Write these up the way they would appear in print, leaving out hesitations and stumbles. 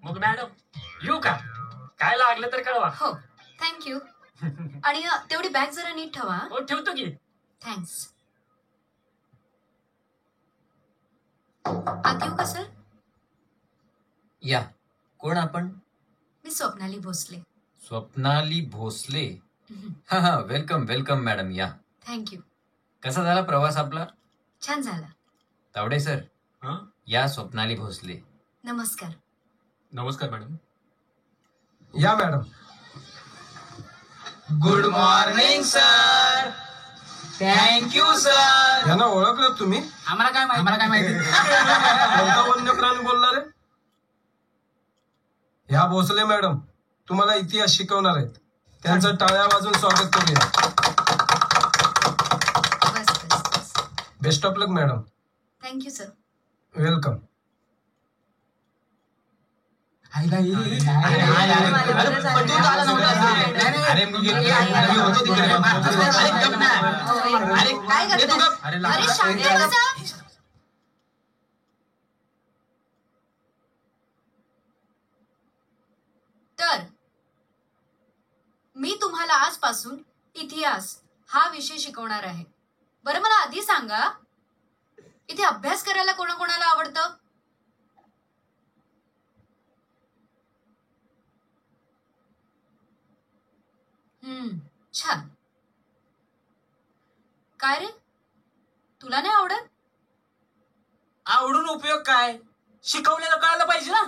मग मॅडम येऊ का? काय लागलं तर कळवा. हो, थँक्यू. आणि तेवढी बॅग जरा नीट ठेवा. हो ठेवतो की. थँक्स. आत येऊ का सर? या. कोण आपण? मी स्वप्नाली भोसले. स्वप्नाली भोसले. हा हा, वेलकम वेलकम मॅडम, या. थँक्यू. कसा झाला प्रवास आपला? छान झाला. तावडे सर, हा? या स्वप्नाली भोसले. नमस्कार. नमस्कार मॅडम. या madam. Good morning sir. Thank you sir. यांना ओळखलं तुम्ही? आम्हाला काय माहिती. कोणता वन्य प्राणी बोलणार आहे? ह्या भोसले मॅडम तुम्हाला इतिहास शिकवणार आहेत. त्यांचं टाळ्या वाजून स्वागत करूया. बस बस बस. Best of luck madam. Thank you sir. Welcome. अरे शांत बसा. तर मी तुम्हाला आजपासून इतिहास हा विषय शिकवणार आहे. बरं मला आधी सांगा, इथे अभ्यास करायला कोणाकोणाला आवडतं? छान. काय रे, तुला नाही आवडत? आवडून उपयोग काय? शिकवलेलं कळायला पाहिजे ना.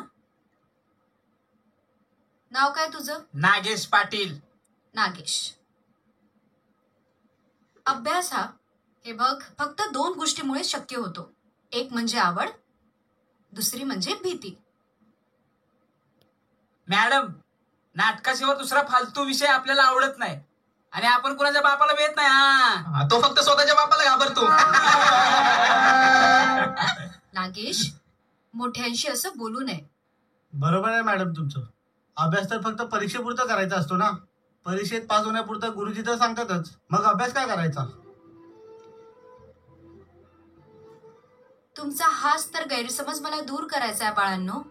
नाव काय तुझं? नागेश पाटील. नागेश. अभ्यास हा हे बघ फक्त 2 गोष्टीमुळे शक्य होतो. एक म्हणजे आवड, दुसरी म्हणजे भीती. मॅडम, नाटकाशिवाय दुसरा फालतू विषय आपल्याला आवडत नाही आणि आपण कुणाच्या बापाला भेट नाही. हा, तो फक्त स्वतःच्या बापाला घाबरतो. नागेश, मोठ्यांशी असं बोलू नये. बरोबर आहे मॅडम तुमचं. अभ्यास तर फक्त परीक्षेपुरता करायचा असतो ना. परीक्षेत पास होण्यापुरतं गुरुजी तर सांगतातच, मग अभ्यास काय करायचा? तुमचा हाच तर गैरसमज मला दूर करायचा आहे बाळांनो.